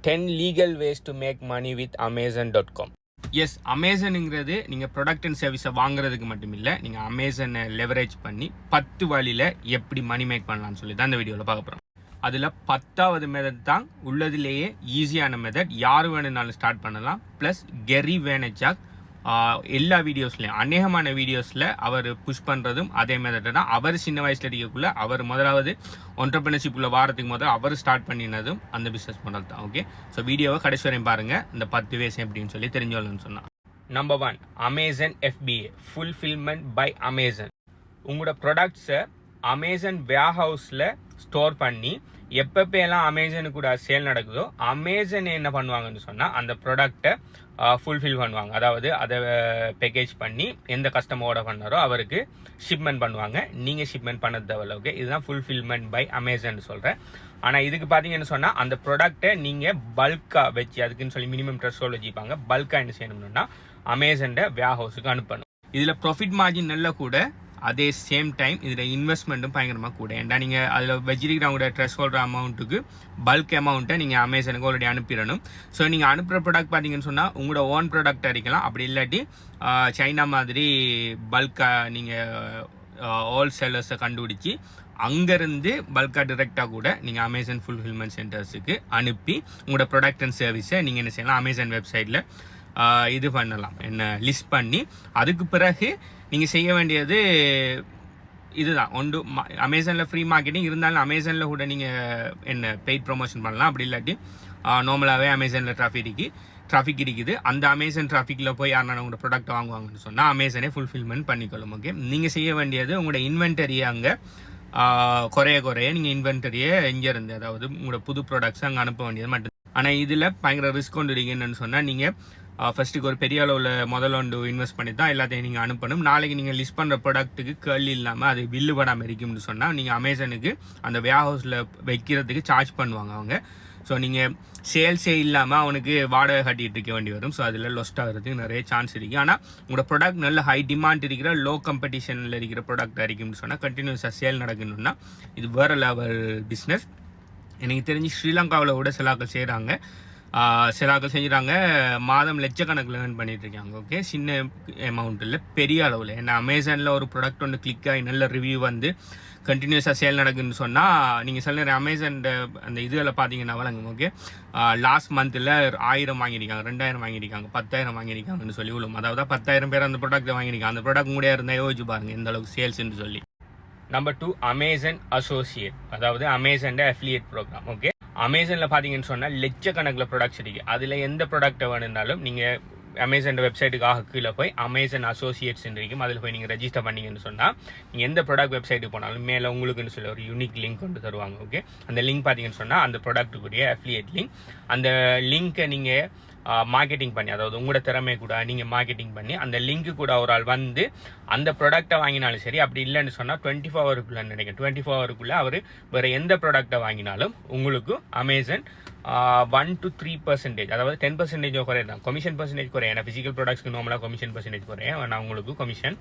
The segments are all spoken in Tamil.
10 legal ways to make money with amazon.com. Yes, அமேசானுங்கிறது நீங்கள் ப்ராடக்ட் அண்ட் சர்வீஸை வாங்குறதுக்கு மட்டும் இல்லை, நீங்கள் அமேசானை லெவரேஜ் பண்ணி 10 வழியில் எப்படி மணி மேக் பண்ணலாம்னு சொல்லி தான் இந்த வீடியோவில் பார்க்க போகிறோம். அதில் 10வது மெத்தட் தான் உள்ளதுலேயே ஈஸியான மெத்தட். யார் வேணுனாலும் ஸ்டார்ட் பண்ணலாம். ப்ளஸ் கெரி வேனச்சாக் எல்லா வீடியோஸ்லையும் அநேகமான வீடியோஸில் அவர் புஷ் பண்ணுறதும் அதே மெத்தட் தான். அவர் சின்ன வயசில் இருக்கக்குள்ள அவர் முதலாவது என்டர்பிரினர்ஷிப்புக்குள்ள வாரத்துக்கு முதல் அவர் ஸ்டார்ட் பண்ணினதும் அந்த பிஸ்னஸ் மாடல் தான். ஓகே, ஸோ வீடியோவை கடைசி வரையும் பாருங்கள், இந்த 10 வேஸ் எப்படின்னு சொல்லி தெரிஞ்சோன்னு சொன்னால். Number 1, Amazon FBA, fulfilment by Amazon. உங்களோட ப்ராடக்ட்ஸை அமேசான் வேர்ஹவுஸில் ஸ்டோர் பண்ணி எப்பப்பெல்லாம் அமேசானுக்கு கூட சேல் நடக்குதோ அமேசான் என்ன பண்ணுவாங்கன்னு சொன்னால் அந்த ப்ராடக்டை ஃபுல்ஃபில் பண்ணுவாங்க. அதாவது அதை பேக்கேஜ் பண்ணி எந்த கஸ்டமரோட பண்ணாரோ அவருக்கு ஷிப்மெண்ட் பண்ணுவாங்க. நீங்கள் ஷிப்மெண்ட் பண்ண தேவையில்ல. ஓகே, இதுதான் ஃபுல்ஃபில்மெண்ட் பை அமேசான் சொல்கிறேன். ஆனால் இதுக்கு பார்த்தீங்கன்னு சொன்னால் அந்த ப்ராடக்டை நீங்கள் பல்காக வச்சு அதுக்குன்னு சொல்லி மினிமம் ட்ரெஸ்ஸோடு வச்சுப்பாங்க. பல்காக என்ன செய்யணும்னா அமேசான் வேர்ஹவுஸுக்கு அனுப்பணும். இதில் ப்ராஃபிட் மார்ஜின் நல்லா கூட, அதே சேம் டைம் இதில் இன்வெஸ்ட்மெண்ட்டும் பயங்கரமாக கூட. ஏன்டா நீங்கள் அதில் வச்சிருக்கிறவங்களோட ட்ரெஸ் ஹோல்டர் அமௌண்ட்டுக்கு பல்க் அமௌண்ட்டை நீங்கள் அமேசானுக்கு ஆல்ரெடி அனுப்பிடணும். ஸோ நீங்கள் அனுப்புகிற ப்ராடக்ட் பார்த்தீங்கன்னு சொன்னால் உங்களோட ஓன் ப்ராடக்ட் அடிக்கலாம். அப்படி இல்லாட்டி சைனா மாதிரி பல்காக நீங்கள் ஹோல்சேலர்ஸை கண்டுபிடிச்சி அங்கேருந்து பல்காக டிரெக்டாக கூட நீங்கள் அமேசான் ஃபுல்ஃபில்மெண்ட் சென்டர்ஸுக்கு அனுப்பி உங்களோட ப்ராடக்ட் அண்ட் சர்வீஸை நீங்கள் என்ன செய்யலாம், அமேசான் வெப்சைட்டில் இது பண்ணலாம், என்ன லிஸ்ட் பண்ணி. அதுக்கு பிறகு நீங்கள் செய்ய வேண்டியது இதுதான். ஒன்று அமேசானில் ஃப்ரீ மார்க்கெட்டிங் இருந்தாலும் அமேசானில் கூட நீங்கள் என்ன பெய்ட் ப்ரொமோஷன் பண்ணலாம். அப்படி இல்லாட்டி நார்மலாகவே அமேசானில் ட்ராஃபிக் இருக்குது. அந்த அமேசான் ட்ராஃபிக்கில் போய் யாருன்னா உங்களோட ப்ராடக்ட் வாங்குவாங்கன்னு சொன்னால் அமேசானே ஃபுல்ஃபில்மெண்ட் பண்ணிக்கொள்ளும். ஓகே, நீங்கள் செய்ய வேண்டியது உங்களோட இன்வென்டரியை அங்கே குறைய நீங்கள் இன்வென்டரியை இங்கேருந்து, அதாவது உங்களோட புது ப்ராடக்ட்ஸ் அங்கே அனுப்ப வேண்டியது மட்டும். ஆனால் இதில் பயங்கர ரிஸ்க் கொண்டு இருக்கீங்கன்னு சொன்னால் நீங்கள் ஃபஸ்ட்டுக்கு ஒரு பெரிய அளவில் முதல்ல ஒன்று இன்வெஸ்ட் பண்ணி தான் எல்லாத்தையும் நீங்கள் அனுப்பணும். நாளைக்கு நீங்கள் லிஸ்ட் பண்ணுற ப்ராடக்ட்டுக்கு கேள்வி இல்லாமல் அது பில்லு படாமல் இருக்கும்னு சொன்னால் நீங்கள் அமேசானுக்கு அந்த வேர்ஹவுஸில் வைக்கிறதுக்கு சார்ஜ் பண்ணுவாங்க அவங்க. ஸோ நீங்கள் சேல்ஸே இல்லாமல் அவனுக்கு வாடகை கட்டிகிட்டு இருக்க வேண்டி வரும். ஸோ அதில் லொஸ்ட் ஆகிறதுக்கு நிறைய சான்ஸ் இருக்குது. ஆனால் உங்களோட ப்ராடக்ட் நல்ல ஹை டிமாண்ட் இருக்கிற லோ காம்படிஷனில் இருக்கிற ப்ராடக்ட் இருக்கும்னு சொன்னால் கண்டினியூஸாக சேல் நடக்கணும்னா இது வேறு லெவல் பிஸ்னஸ். எனக்கு தெரிஞ்சு ஸ்ரீலங்காவில் கூட சிலாக்கள் செய்கிறாங்க, சிலாக்கள் செஞ்சுறாங்க, மாதம் லட்சக்கணக்கில் ஏர்ன் பண்ணிட்டு இருக்காங்க. ஓகே, சின்ன அமௌண்ட்டில் பெரிய அளவில். ஏன்னா அமேசானில் ஒரு ப்ராடக்ட் ஒன்று கிளிக் ஆகி நல்ல ரிவ்யூ வந்து கண்டினியூஸாக சேல் நடக்குதுன்னு சொன்னால் நீங்கள் சில நேரம் அமேசான் அந்த இதில் பார்த்தீங்கன்னா வழங்குங்க. ஓகே, லாஸ்ட் மந்தில் 1000 வாங்கியிருக்காங்க, 2000 வாங்கியிருக்காங்க, 10,000 வாங்கியிருக்காங்கன்னு சொல்லி விழும். அதாவது 10,000 பேர் அந்த ப்ராடக்ட்டை வாங்கியிருக்காங்க. அந்த ப்ராடக்ட் கூட இருந்தால் யோசிச்சு பாருங்கள் எந்த அளவுக்கு சேல்ஸ்ன்னு சொல்லி. நம்பர் 2, அமேசான் அசோசியேட், அதாவது அமேசான் அஃபிலியேட் ப்ரோக்ராம். ஓகே, அமேசானில் பார்த்தீங்கன்னு சொன்னால் லட்சக்கணக்கில் ப்ராடக்ட்ஸ் இருக்குது. அதில் எந்த ப்ராடக்ட்டை வேணுனாலும் நீங்கள் அமேசான் வெப்சைட்டுக்காக கீழே போய் அமேசான் அசோசியேட்ஸ் இருக்கும், அதில் போய் நீங்கள் ரெஜிஸ்டர் பண்ணிங்கன்னு சொன்னால் நீங்கள் எந்த ப்ராடக்ட் வெப்சைட்டுக்கு போனாலும் மேலே உங்களுக்குன்னு சொல்லி ஒரு யூனிக் லிங்க் கொண்டு தருவாங்க. ஓகே, அந்த லிங்க் பார்த்தீங்கன்னு சொன்னால் அந்த ப்ராடக்ட்டுக்குரிய அஃபிலியேட் லிங்க். அந்த லிங்க்கை நீங்கள் மார்க்கெட்டிங் பண்ணி, அதாவது உங்களோட திறமை கூட நீங்கள் மார்க்கெட்டிங் பண்ணி அந்த லிங்க்கு கூட ஒரு ஆள் வந்து அந்த ப்ராடக்ட்டை வாங்கினாலும் சரி, அப்படி இல்லைன்னு சொன்னால் 24 ஹவருக்குள்ளே நினைக்கிறேன், 24 ஹவருக்குள்ளே அவர் வேறு எந்த ப்ராடக்ட்டை வாங்கினாலும் உங்களுக்கு அமேசான் 1 to 3%, அதாவது 10% குறைய தான் கமிஷன் பர்சன்டேஜ் குறையும். ஏன்னா ஃபிசிக்கல் ப்ராடக்ட்ஸ்க்கு நார்மலாக கமிஷன் பர்சன்டேஜ் குறையும், ஆனால் உங்களுக்கு கமிஷன்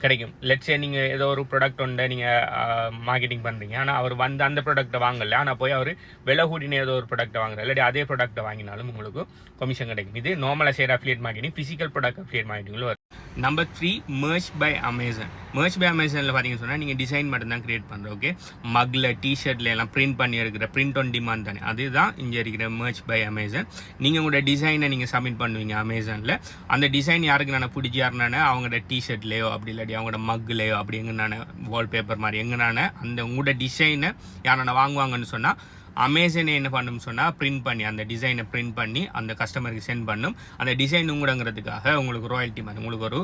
கிடைக்கும். லெட்ஸே நீங்கள் ஏதோ ஒரு ப்ராடக்ட் ஒன்று நீங்கள் மார்க்கெட்டிங் பண்ணுறீங்க, ஆனால் அவர் வந்து அந்த ப்ராடக்ட்டை வாங்கலை, ஆனால் போய் அவர் விலை கூட்டின ஏதோ ஒரு ப்ராடக்ட்டை வாங்குறாரு, இல்லாட்டி அதே ப்ராடக்ட்டை வாங்கினாலும் உங்களுக்கு கமிஷன் கிடைக்கும். இது நார்மலாக செய்கிற affiliate marketing. Physical product affiliate மார்க்கெட்டிங்கில் வரும். Number 3, merch by Amazon. Merch by அமேசானில் பார்த்தீங்கன்னு சொன்னால் நீங்கள் டிசைன் மட்டும் தான் கிரியேட் பண்ணுறோம். ஓகே, மக்கில் டிஷர்ட்டில் எல்லாம் பிரிண்ட் பண்ணி எடுக்கிற பிரிண்ட் ஆன் டிமாண்ட் தானே, அதுதான் இங்கே இருக்கிற மர்ச் பை அமேசான். நீங்கள் உங்களோட டிசைனை நீங்கள் சப்மிட் பண்ணுவீங்க அமேசானில். அந்த டிசைன் யாருக்கு நான் பிடிச்சி யாருனானே அவங்களோட டிஷர்ட்லேயோ அப்படி இல்லாட்டி அவங்களோட மக்குலேயோ அப்படி எங்கனான வால்பேப்பர் மாதிரி எங்கனான அந்த உங்களோட டிசைனை யாரான வாங்குவாங்கன்னு சொன்னால் அமேசானே என்ன பண்ணும் சொன்னால் பிரிண்ட் பண்ணி அந்த டிசைனை பிரிண்ட் பண்ணி அந்த கஸ்டமருக்கு சென்ட் பண்ணும். அந்த டிசைன் உங்களங்கிறதுக்காக உங்களுக்கு ராயல்ட்டி மாதிரி உங்களுக்கு ஒரு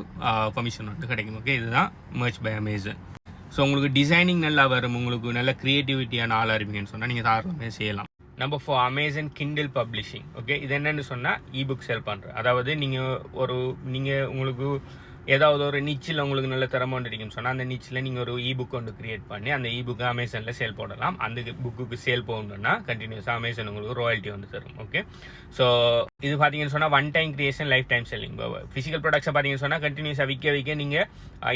கமிஷன் வந்து கிடைக்கும். ஓகே, இதுதான் மர்ச் பை அமேசான். ஸோ உங்களுக்கு டிசைனிங் நல்லா வரும், உங்களுக்கு நல்ல க்ரியேட்டிவிட்டியான ஆளாக இருப்பீங்கன்னு சொன்னால் நீங்கள் தாராளமே செய்யலாம். Number 4, Amazon Kindle publishing. Okay, இது என்னென்னு சொன்னால் இபுக் செல் பண்ணுற, அதாவது நீங்கள் உங்களுக்கு ஏதாவது ஒரு நிச்சில் உங்களுக்கு நல்ல திறமை இருக்குன்னு சொன்னால் அந்த நிச்சில் நீங்கள் ஒரு இபுக் ஒன்று கிரியேட் பண்ணி அந்த இபுக்கு அமேசானில் சேல் போடலாம். அந்த புக்குக்கு சேல் போகணுன்னா கண்டினியூஸாக அமேசான் உங்களுக்கு ராயல்ட்டி வந்து தரும். ஓகே, ஸோ இது பார்த்தீங்கன்னு சொன்னால் one time creation lifetime selling. Physical ப்ராடக்ட்ஸை பார்த்தீங்கன்னு சொன்னால் கண்டினியூஸாக விற்க நீங்கள்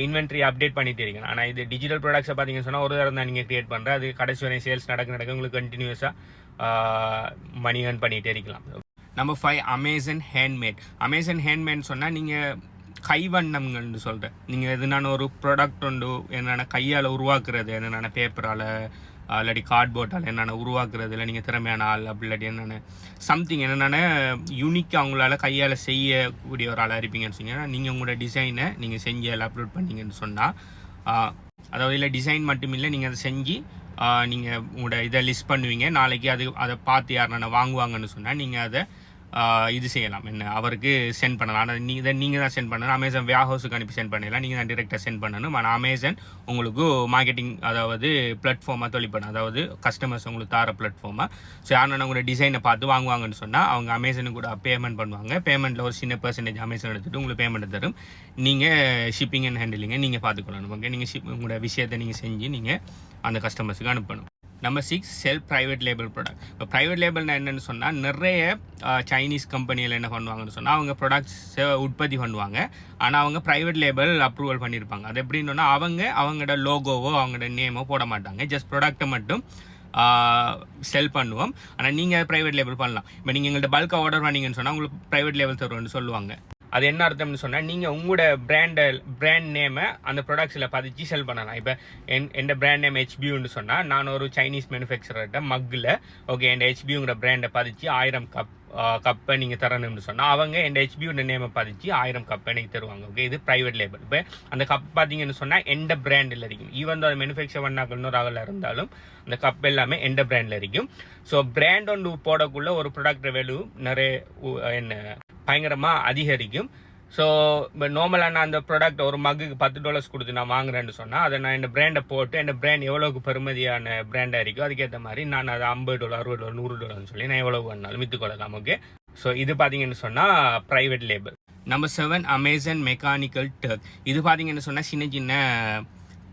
இன்வென்ட்ரி அப்டேட் பண்ணிட்டு இருக்கீங்க. ஆனால் இது டிஜிட்டல் ப்ராடக்ட்ஸை பார்த்தீங்கன்னு சொன்னால் ஒரு தரம் தான் நீங்கள் கிரியேட் பண்ணுற, அது கடைசி வரை சேல்ஸ் நடக்க உங்களுக்கு கண்டினியூஸாக மணி ஏர்ன் பண்ணிகிட்டே இருக்கலாம். Number 5 Amazon handmade. Amazon handmade சொன்னால் நீங்கள் கைவண்ணங்கள்னு சொல்கிறேன். நீங்கள் எதுனான ஒரு ப்ராடக்ட் ஒன்று என்னென்ன கையால் உருவாக்குறது, என்னென்ன பேப்பரால் இல்லாட்டி கார்ட்போர்டால் என்னென்ன உருவாக்குறது, இல்லை நீங்கள் திறமையான ஆள் அப்படி இல்லாட்டி என்னென்ன சம்திங் என்னென்ன யூனிக்காக அவங்களால கையால் செய்யக்கூடிய ஒரு ஆளாக இருப்பீங்கன்னு சொன்னீங்கன்னா நீங்கள் உங்களோட டிசைனை நீங்கள் செஞ்சு அதில் அப்லோட் பண்ணீங்கன்னு சொன்னால், அதாவது இல்லை டிசைன் மட்டும் இல்லை, நீங்கள் அதை செஞ்சு நீங்கள் உங்களோட இதை லிஸ்ட் பண்ணுவீங்க. நாளைக்கு அதை பார்த்து யாருன்னா வாங்குவாங்கன்னு சொன்னால் நீங்கள் அதை இது செய்யலாம், என்ன அவருக்கு சென்ட் பண்ணலாம். ஆனால் நீங்கள் தான் சென்ட் பண்ணணும். அமேசான் வேர் ஹவுஸுக்கு அனுப்பி சென்ட் பண்ணிடலாம், நீங்கள் தான் டிரெக்டாக சென்ட் பண்ணணும். ஆனால் அமேசான் உங்களுக்கு மார்க்கெட்டிங் அதாவது பிளாட்ஃபார்மாக தொழிற்படும், அதாவது கஸ்டமர்ஸ் உங்களுக்கு தார பிளாட்ஃபார்மாக. ஸோ யாருன்னா உங்களோட டிசைனை பார்த்து வாங்குவாங்கன்னு சொன்னால் அவங்க அமேசானுக்கு கூட பேமெண்ட் பண்ணுவாங்க. பேமெண்ட்டில் ஒரு சின்ன பர்சன்டேஜ் அமேசான் எடுத்துகிட்டு உங்களுக்கு பேமெண்ட் தரும். நீங்கள் ஷிப்பிங் அண்ட் ஹேண்டிலிங்கை நீங்கள் பார்த்துக்கணும். ஓகே, நீங்கள் உங்களோட விஷயத்தை நீங்கள் செஞ்சு நீங்கள் அந்த கஸ்டமர்ஸுக்கு அனுப்பணும். நம்பர் 6 செல் ப்ரைவேட் லேபிள் ப்ராடக்ட். இப்போ ப்ரைவேட் லேபிள்னா என்னென்னு சொன்னால் நிறைய சைனீஸ் கம்பெனியில் என்ன பண்ணுவாங்கன்னு சொன்னால் அவங்க ப்ராடக்ட்ஸை உற்பத்தி பண்ணுவாங்க. ஆனால் அவங்க ப்ரைவேட் லேபிள் அப்ரூவல் பண்ணியிருப்பாங்க. அது எப்படின்னா அவங்களோட லோகோவோ அவங்களோட நேமோ போட மாட்டாங்க, ஜஸ்ட் ப்ராடக்ட்டை மட்டும் செல் பண்ணுவோம். ஆனால் நீங்கள் ப்ரைவேட் லேபிள் பண்ணலாம். இப்போ நீங்கள் எங்கள்கிட்ட பல்காக ஆர்டர் பண்ணீங்கன்னு சொன்னால் உங்களுக்கு ப்ரைவேட் லேபிள் தருவோம்னு சொல்லுவாங்க. அது என்ன அர்த்தம்னு சொன்னால் நீங்கள் உங்களோட பிராண்ட் நேமை அந்த ப்ராடக்ட்ஸில் பதிச்சு செல் பண்ணலாம். இப்போ என் பிராண்ட் நேம் ஹெச்பியூன்னு சொன்னால் நான் ஒரு சைனீஸ் மேனுஃபேக்சர்கிட்ட மக்கில் ஓகே என் ஹெச்பியூங்கிற பிராண்டை பதிச்சு 1000 கப்பை நீங்கள் தரணும்னு சொன்னால் அவங்க என் ஹெச்பியூட நேமை பதிச்சு 1000 கப்பை எனக்கு தருவாங்க. ஓகே, இது ப்ரைவேட் லேபிள். இப்போ அந்த கப் பார்த்தீங்கன்னு சொன்னால் எந்த பிராண்டில் இருக்கும். ஈவன் அது மேனுஃபேக்சர் பண்ணாக்கள் இன்னொரு ஆகல இருந்தாலும் அந்த கப் எல்லாமே எந்த பிராண்டில் இருக்கும். ஸோ பிராண்ட் ஒன்று போடக்குள்ள ஒரு ப்ராடக்ட் வேல்யூ நிறைய பயங்கரமாக அதிகரிக்கும். ஸோ இப்போ நார்மலாக நான் அந்த ப்ராடக்ட் ஒரு மக்குக்கு $10 கொடுத்து நான் வாங்குறேன்னு சொன்னால் அதை நான் இந்த பிராண்டை போட்டு இந்த பிராண்ட் எவ்வளோக்கு பெருமதியான பிராண்டாக இருக்கோ அதுக்கேற்ற மாதிரி நான் அதை $50, $60, $100 சொல்லி நான் எவ்வளோ வேணாலும் விற்றுக்கொள்ளலாம். ஓகே, ஸோ இது பார்த்தீங்கன்னு சொன்னால் private label. Number 7 Amazon mechanical Turk. இது பார்த்தீங்கன்னு சொன்னால் சின்ன சின்ன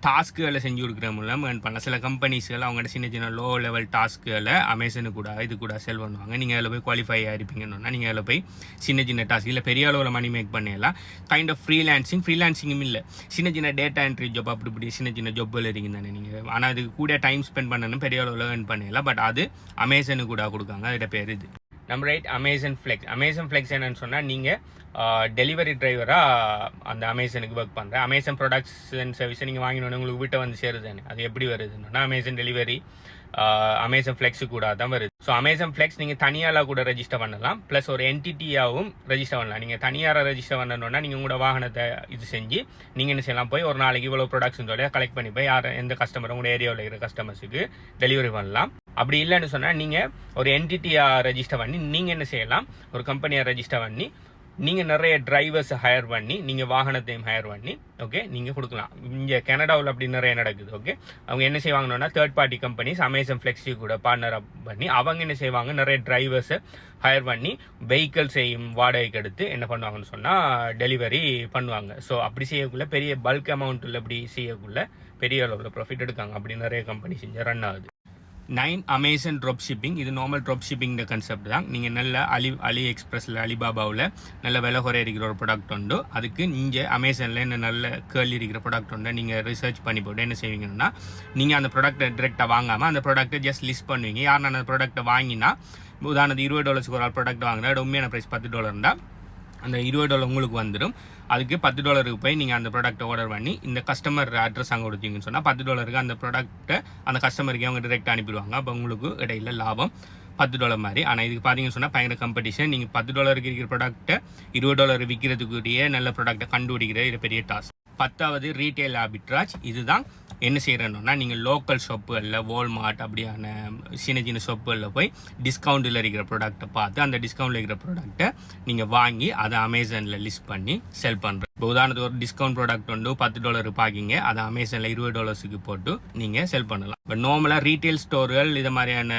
டாஸ்க்குகளை செஞ்சு கொடுக்குற மூலம் ஏர்ன் பண்ணலாம். சில கம்பெனிஸ்கள் அவங்கள்ட்ட சின்ன சின்ன லோ லெவல் டாஸ்க்குகளை அமேசானுக்கு கூட இது கூட செல் பண்ணுவாங்க. நீங்கள் அதில் போய் குவாலிஃபை ஆகிருப்பீங்கன்னா நீங்கள் அதில் போய் சின்ன சின்ன டாஸ்க் இல்லை பெரிய அளவில் மணி மேக் பண்ணிடலாம். கைண்ட் ஆஃப் ஃப்ரீலான்சிங்கும் இல்லை, சின்ன சின்ன டேட்டா என்ட்ரி ஜாப் அப்படி இப்படி சின்ன சின்ன ஜாப்பில் இருக்கீங்க தானே நீங்கள். ஆனால் அதுக்கு கூட டைம் ஸ்பெண்ட் பண்ணணும், பெரிய அளவில் ஏர்ன் பண்ணிடலாம். பட் அது அமேசானுக்கு கூட கொடுக்காங்க, அதோட பேர் இது. Number 8 Amazon flex. Amazon flex என்னன்னு சொன்னால் நீங்கள் டெலிவரி டிரைவராக அந்த அமேசானுக்கு ஒர்க் பண்ணுறேன். அமேசான் ப்ராடக்ட்ஸ் அண்ட் சர்வீஸை நீங்கள் வாங்கினோன்னு உங்களுக்கு வீட்டை வந்து சேருதானே, அது எப்படி வருதுன்னா அமேசான் டெலிவரி அமேசான் ஃப்ளெக்ஸு கூட தான் வருது. ஸோ அமேசான் ஃப்ளெக்ஸ் நீங்கள் தனியாராக கூட ரெஜிஸ்டர் பண்ணலாம், ப்ளஸ் ஒரு என்டிட்டியாகவும் ரெஜிஸ்டர் பண்ணலாம். நீங்கள் தனியாராக ரெஜிஸ்டர் பண்ணணுன்னா நீங்கள் உங்களோட வாகனத்தை இது செஞ்சு நீங்கள் என்ன செய்யலாம், போய் ஒரு நாளைக்கு இவ்வளோ ப்ராடக்ட்ஸ்னு சொல்லி கலெக்ட் பண்ணி போய் எந்த கஸ்டமரும் உங்களோட ஏரியாவில் இருக்கிற கஸ்டமர்ஸுக்கு டெலிவரி பண்ணலாம். அப்படி இல்லைன்னு சொன்னால் நீங்கள் ஒரு என்டிட்டியாக ரெஜிஸ்டர் பண்ணி நீங்கள் என்ன செய்யலாம், ஒரு கம்பெனியாக ரெஜிஸ்டர் பண்ணி நீங்கள் நிறைய டிரைவர்ஸை ஹையர் பண்ணி நீங்கள் வாகனத்தையும் ஹையர் பண்ணி ஓகே நீங்கள் கொடுக்கலாம். இங்கே கனடாவில் அப்படி நிறைய நடக்குது. ஓகே, அவங்க என்ன செய்வாங்கன்னா third party companies Amazon flexi கூட பார்ட்னர் பண்ணி அவங்க என்ன செய்வாங்க, நிறைய டிரைவர்ஸை ஹையர் பண்ணி வெஹிக்கிள்ஸையும் வாடகைக்கு எடுத்து என்ன பண்ணுவாங்கன்னு சொன்னால் டெலிவரி பண்ணுவாங்க. ஸோ அப்படி செய்யக்குள்ள பெரிய பல்க் அமௌண்ட்டில் அப்படி செய்யக்குள்ள பெரிய அளவில் ப்ராஃபிட் எடுக்காங்க. அப்படி நிறைய கம்பெனி செஞ்சு ரன் ஆகுது. 9 அமேசான் ட்ராப் ஷிப்பிங். இது நார்மல் ட்ராப் ஷிப்பிங் கன்செப்ட் தான். நீங்கள் நல்ல அலி எக்ஸ்பிரஸில் அலிபாபாவில் நல்ல விலை குறை இருக்கிற ஒரு ப்ராடக்ட் உண்டு, அதுக்கு நீங்கள் அமேசானில் என்ன நல்ல கேள்வி இருக்கிற ப்ராடக்ட் உண்டு நீங்கள் ரிசர்ச் பண்ணி போட்டு என்ன செய்வீங்கன்னா நீங்கள் அந்த ப்ராடக்ட்டை டிரெக்டாக வாங்காமல் அந்த ப்ராடக்ட்டை ஜஸ்ட் லிஸ்ட் பண்ணுவீங்க. யாருன்னா அந்த ப்ராடக்ட்டை வாங்கினா உதாரணத்துக்கு $20 ஒரு ப்ராடக்ட் வாங்கினா உண்மையான ப்ரைஸ் $10 இருந்தால் அந்த $20 உங்களுக்கு வந்துடும். அதுக்கு $10 போய் நீங்கள் அந்த ப்ராடக்ட்டை ஆர்டர் பண்ணி இந்த கஸ்டமர் அட்ரஸ் அங்கே கொடுத்தீங்கன்னு சொன்னால் $10 அந்த ப்ராடக்ட்டை அந்த கஸ்டமருக்கு அவங்க டிரெக்டாக அனுப்பிடுவாங்க. அப்போ உங்களுக்கு இடையில லாபம் $10 மாதிரி. ஆனால் இதுக்கு பார்த்தீங்கன்னு சொன்னால் பயங்கர காம்படிஷன். நீங்கள் $10 இருக்கிற ப்ராடக்ட்டை $20 விற்கிறதுக்குரிய நல்ல ப்ராடக்ட்டை கண்டுபிடிக்கிறது இது பெரிய டாஸ்க். 10வது ரீட்டைல் ஆர்பிட்ராஜ். இதுதான் என்ன செய்கிறேன்னா நீங்கள் லோக்கல் ஷாப்புகளில் வால்மார்ட் அப்படியான சின்ன சின்ன ஷாப்புகளில் போய் டிஸ்கவுண்ட்டில் இருக்கிற ப்ராடக்ட்டை பார்த்து அந்த டிஸ்கவுண்ட்டில் இருக்கிற ப்ராடக்ட்டை நீங்கள் வாங்கி அதை அமேசானில் லிஸ்ட் பண்ணி செல் பண்ணுறேன். இப்போ உதாரணத்துக்கு ஒரு டிஸ்கவுண்ட் ப்ராடக்ட் வந்து $10 பார்க்கிங்க, அதை அமேசானில் $20 போட்டு நீங்கள் செல் பண்ணலாம். இப்போ நார்மலாக ரீட்டைல் ஸ்டோர்கள் இது மாதிரியான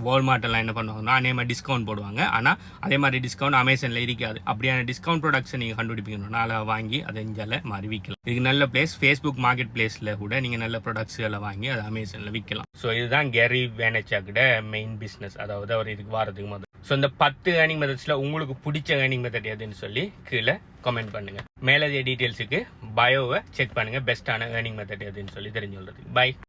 வால்மார்ட் எல்லாம் என்ன பண்ணுவாங்கன்னா அதே மாதிரி டிஸ்கவுண்ட் போடுவாங்க. ஆனால் அதே மாதிரி டிஸ்கவுண்ட் அமேசானில் இருக்காது. அப்படியான டிஸ்கவுண்ட் ப்ராடக்ட்ஸை நீங்கள் கண்டுபிடிக்கணும்னா அதை வாங்கி அதை இஞ்சால மாதிரி விற்கலாம். இதுக்கு நல்ல பிளேஸ் ஃபேஸ்புக் மார்க்கெட் பிளேஸில் கூட நீங்கள் நல்ல ப்ராடக்ட்ஸ்களை வாங்கி அதை அமேசானில் விற்கலாம். ஸோ இதுதான் கேரி வேனச்சாக்கிட்ட மெயின் பிஸ்னஸ், அதாவது அவர் இதுக்கு வாரத்துக்கு முதல். ஸோ இந்த 10 ஏர்னிங் மெத்தட்ஸில் உங்களுக்கு பிடிச்ச ஏர்னிங் மெத்தட் எதுன்னு சொல்லி கீழே கமெண்ட் பண்ணுங்க. மேலதிக டீட்டெயில்ஸுக்கு பயோவை செக் பண்ணுங்க, பெஸ்ட்டான ஏர்னிங் மெத்தட் எதுன்னு சொல்லி தெரிஞ்சு கொள்றதுக்கு. பை.